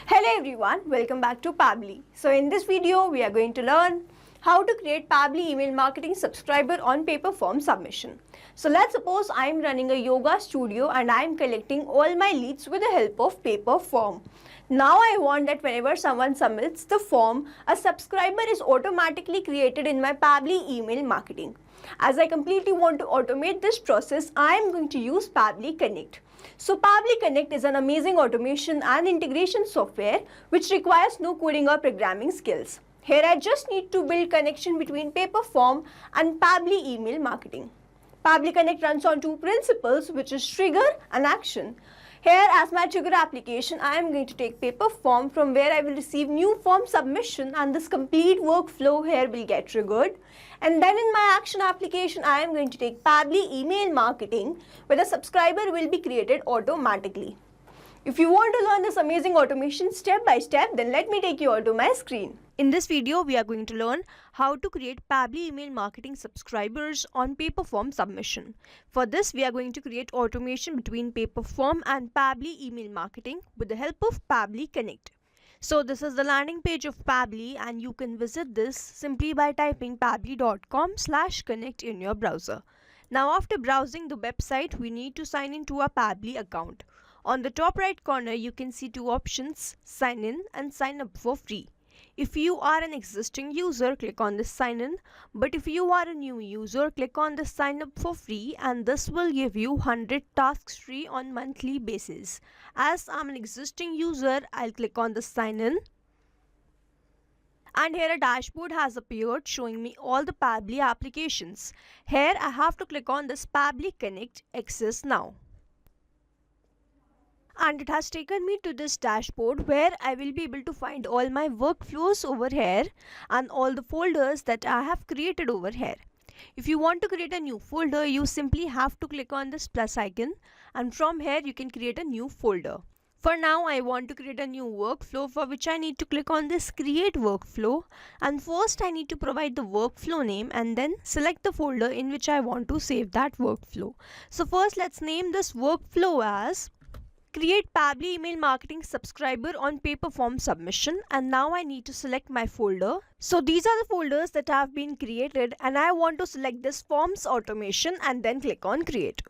Hello everyone, welcome back to Pabbly. So in this video, we are going to learn how to create Pabbly email marketing subscriber on paper form submission. So let's suppose I am running a yoga studio and I am collecting all my leads with the help of paper form. Now I want that whenever someone submits the form, a subscriber is automatically created in my Pabbly email marketing. As I completely want to automate this process, I am going to use Pabbly Connect. So Pabbly Connect is an amazing automation and integration software which requires no coding or programming skills. Here I just need to build connection between paper form and Pabbly email marketing. Pabbly Connect runs on two principles, which is trigger and action. Here, as my trigger application, I am going to take paper form from where I will receive new form submission, and this complete workflow here will get triggered. And then in my action application, I am going to take Pabbly email marketing, where the subscriber will be created automatically. If you want to learn this amazing automation step by step, then let me take you all to my screen. In this video, we are going to learn how to create Pabbly email marketing subscribers on paper form submission. For this, we are going to create automation between paper form and Pabbly email marketing with the help of Pabbly Connect. So this is the landing page of Pabbly, and you can visit this simply by typing pabbly.com/connect in your browser. Now after browsing the website, we need to sign in to our Pabbly account. On the top right corner, you can see two options, sign in and sign up for free. If you are an existing user, click on this sign in, but if you are a new user, click on the sign up for free, and this will give you 100 tasks free on monthly basis. As I'm an existing user, I'll click on the sign in. And here a dashboard has appeared showing me all the Pabbly applications. Here I have to click on this Pabbly Connect Access Now. And it has taken me to this dashboard where I will be able to find all my workflows over here and all the folders that I have created over here. If you want to create a new folder, you simply have to click on this plus icon, and from here you can create a new folder. For now, I want to create a new workflow, for which I need to click on this create workflow, and first I need to provide the workflow name and then select the folder in which I want to save that workflow. So first let's name this workflow as create Pabbly email marketing subscriber on paper form submission, and now I need to select my folder. So these are the folders that have been created, and I want to select this forms automation and then click on create.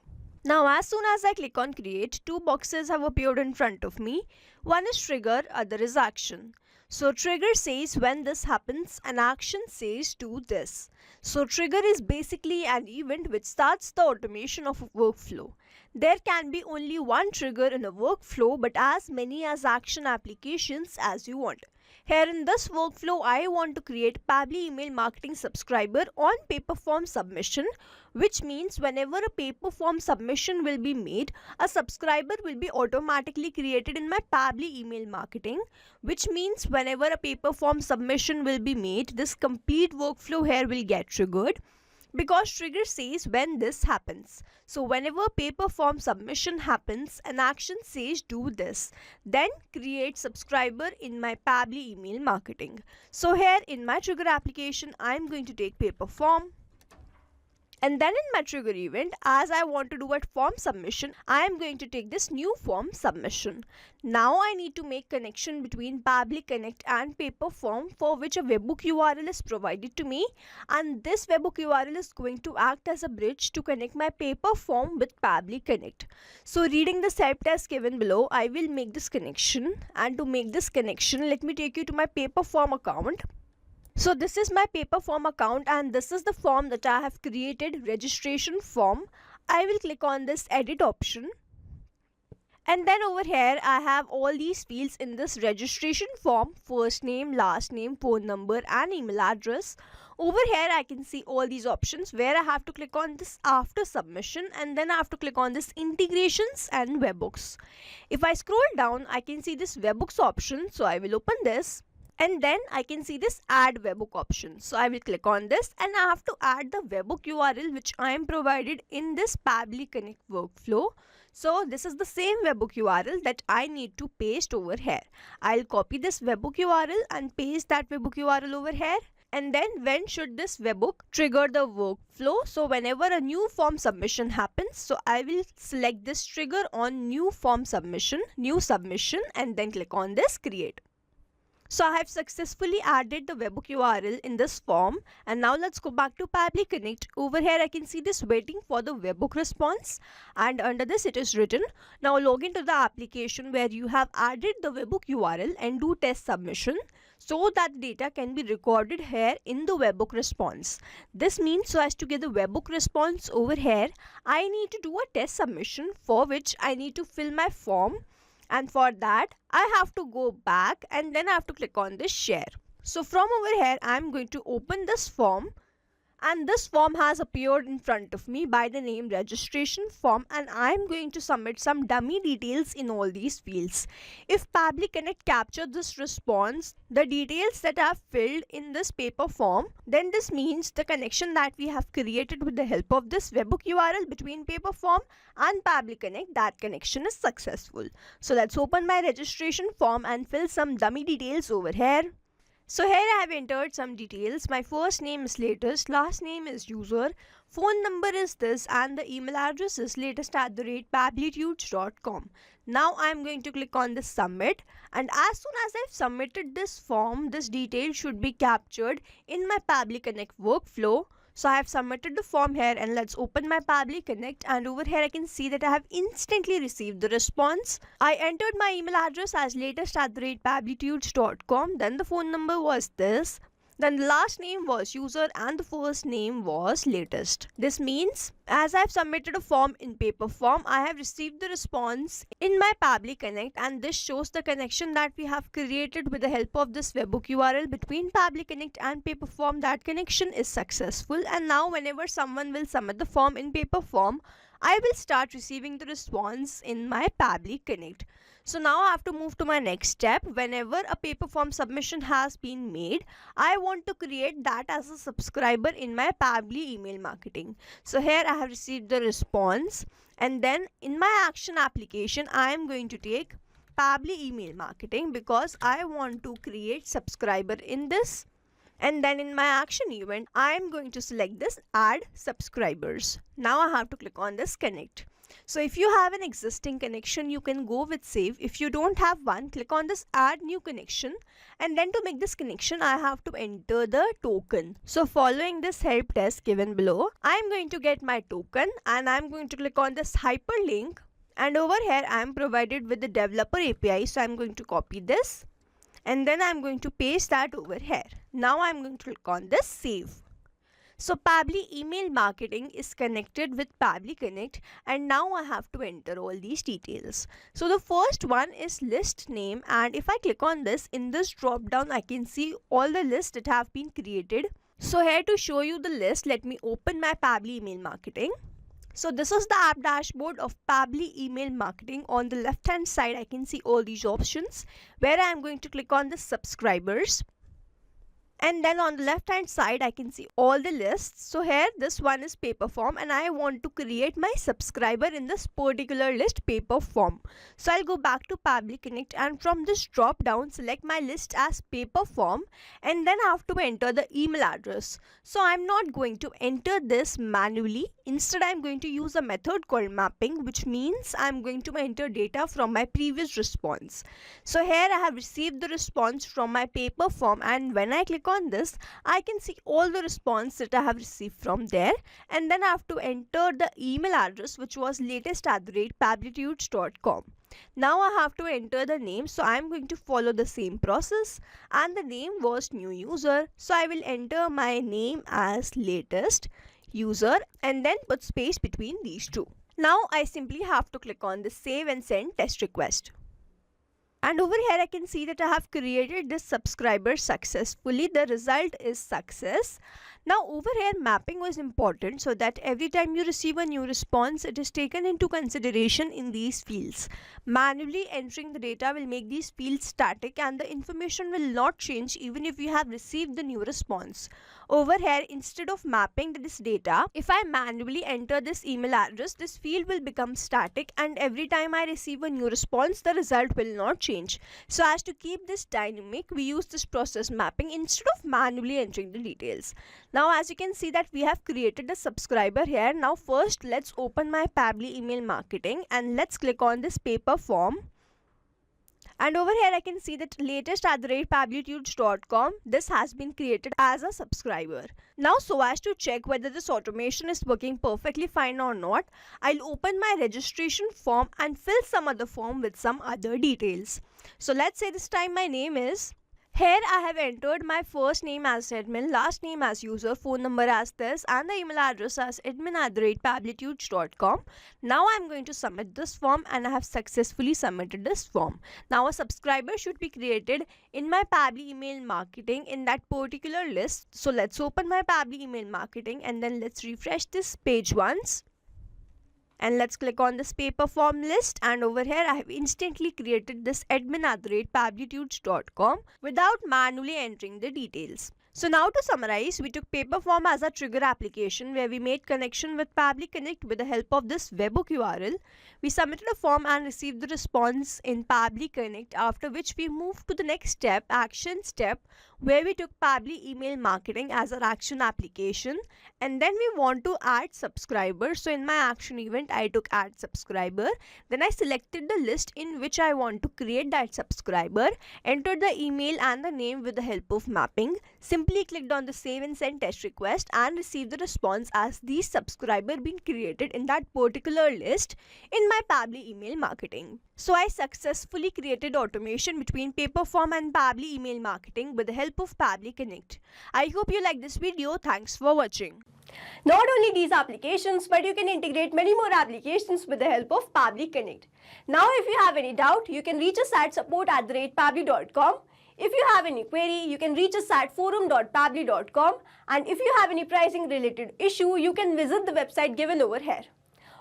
Now as soon as I click on create, two boxes have appeared in front of me. One is trigger, other is action. So trigger says when this happens and action says do this. So trigger is basically an event which starts the automation of a workflow. There can be only one trigger in a workflow, but as many as action applications as you want. Here in this workflow, I want to create Pabbly email marketing subscriber on paper form submission, which means whenever a paper form submission will be made, a subscriber will be automatically created in my Pabbly email marketing, which means whenever a paper form submission will be made, this complete workflow here will get triggered, because trigger says when this happens. So whenever paper form submission happens, an action says do this, then create subscriber in my Pabbly email marketing. So here in my trigger application, I am going to take paper form. And then in my trigger event, as I want to do a form submission, I am going to take this new form submission. Now I need to make connection between Pabbly Connect and paper form, for which a webhook URL is provided to me, and this webhook URL is going to act as a bridge to connect my paper form with Pabbly Connect. So reading the help test given below, I will make this connection, and to make this connection, let me take you to my paper form account. So this is my paper form account, and this is the form that I have created, registration form. I will click on this edit option, and then over here I have all these fields in this registration form: first name, last name, phone number and email address. Over here I can see all these options where I have to click on this after submission, and then I have to click on this integrations and webhooks. If I scroll down, I can see this webhooks option, so I will open this. And then I can see this add webhook option. So I will click on this, and I have to add the webhook URL which I am provided in this Pabbly Connect workflow. So this is the same webhook URL that I need to paste over here. I'll copy this webhook URL and paste that webhook URL over here. And then when should this webhook trigger the workflow? So whenever a new form submission happens, so I will select this trigger on new form submission, new submission, and then click on this create. So I have successfully added the webhook URL in this form, and now let's go back to Pabbly Connect. Over here I can see this waiting for the webhook response, and under this it is written, now log into the application where you have added the webhook URL and do test submission so that data can be recorded here in the webhook response. This means so as to get the webhook response over here, I need to do a test submission for which I need to fill my form. And for that I have to go back and then I have to click on this share. So from over here I am going to open this form, and this form has appeared in front of me by the name registration form, and I am going to submit some dummy details in all these fields. If Pabbly Connect captured this response, the details that I have filled in this paper form, then this means the connection that we have created with the help of this webhook URL between paper form and Pabbly Connect, that connection is successful. So let's open my registration form and fill some dummy details over here. So here I have entered some details. My first name is latest, last name is user, phone number is this, and the email address is latest@pabblytudes.com. Now I am going to click on this submit, and as soon as I've submitted this form, this detail should be captured in my Pabbly Connect workflow. So I have submitted the form here, and let's open my Pabbly Connect, and over here I can see that I have instantly received the response. I entered my email address as latest@pabblytudes.com, then the phone number was this, then the last name was user, and the first name was latest. This means as I have submitted a form in paper form, I have received the response in my Pabbly Connect, and this shows the connection that we have created with the help of this webhook URL between Pabbly Connect and paper form. That connection is successful, and now whenever someone will submit the form in paper form, I will start receiving the response in my Pabbly Connect. So now I have to move to my next step. Whenever a paper form submission has been made, I want to create that as a subscriber in my Pabbly email marketing. So here I have received the response, and then in my action application I am going to take Pabbly email marketing because I want to create subscriber in this. And then in my action event I am going to select this add subscribers. Now I have to click on this connect. So if you have an existing connection, you can go with save. If you don't have one, click on this add new connection, and then to make this connection I have to enter the token. So following this help test given below, I am going to get my token, and I am going to click on this hyperlink, and over here I am provided with the developer API. So I am going to copy this, and then I am going to paste that over here. Now I am going to click on this save. So Pabbly email marketing is connected with Pabbly Connect, and now I have to enter all these details. So the first one is list name, and if I click on this, in this drop down I can see all the lists that have been created. So here to show you the list, let me open my Pabbly email marketing. So this is the app dashboard of Pabbly email marketing. On the left hand side I can see all these options where I am going to click on the subscribers. And then on the left hand side I can see all the lists. So here this one is paper form, and I want to create my subscriber in this particular list paper form. So I'll go back to Pabbly Connect, and from this drop down select my list as paper form, and then I have to enter the email address. So I'm not going to enter this manually. Instead I'm going to use a method called mapping, which means I'm going to enter data from my previous response. So here I have received the response from my paper form, and when I click on this I can see all the response that I have received from there, and then I have to enter the email address, which was latest@pabblytudes.com. Now I have to enter the name, so I am going to follow the same process, and the name was new user. So I will enter my name as latest user and then put space between these two. Now I simply have to click on the save and send test request. And over here I can see that I have created this subscriber successfully. The result is success. Now over here mapping was important so that every time you receive a new response, it is taken into consideration in these fields. Manually entering the data will make these fields static, and the information will not change even if you have received the new response. Over here, instead of mapping this data, if I manually enter this email address, this field will become static, and every time I receive a new response, the result will not change. change. So as to keep this dynamic, we use this process mapping instead of manually entering the details. Now as you can see that we have created a subscriber here. Now first let's open my Pabbly email marketing and let's click on this paper form. And over here I can see that latest@pabblytudes.com, this has been created as a subscriber. Now so as to check whether this automation is working perfectly fine or not, I'll open my registration form and fill some other form with some other details. So let's say this time my name is. Here I have entered my first name as admin, last name as user, phone number as this, and the email address as admin@pabblytudes.com. Now I am going to submit this form and I have successfully submitted this form. Now a subscriber should be created in my Pabbly email marketing in that particular list. So let's open my Pabbly email marketing and then let's refresh this page once. And let's click on this paper form list, and over here I have instantly created this admin@pabblytudes.com without manually entering the details. So now to summarize, we took paper form as a trigger application where we made connection with Pabbly Connect with the help of this webhook URL. We submitted a form and received the response in Pabbly Connect, after which we moved to the next step, action step, where we took Pabbly email marketing as our action application, and then we want to add subscribers. So in my action event I took add subscriber, then I selected the list in which I want to create that subscriber, entered the email and the name with the help of mapping, simply clicked on the save and send test request and received the response as the subscriber being created in that particular list in my Pabbly email marketing. So I successfully created automation between Paperform and Pabbly email marketing with the help of Pabbly Connect. I hope you like this video. Thanks for watching. Not only these applications, but you can integrate many more applications with the help of Pabbly Connect. Now if you have any doubt, you can reach us at support@pabbly.com. If you have any query, you can reach us at forum.pabbly.com, and if you have any pricing related issue, you can visit the website given over here.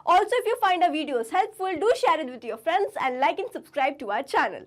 Also, if you find our videos helpful, do share it with your friends and like and subscribe to our channel.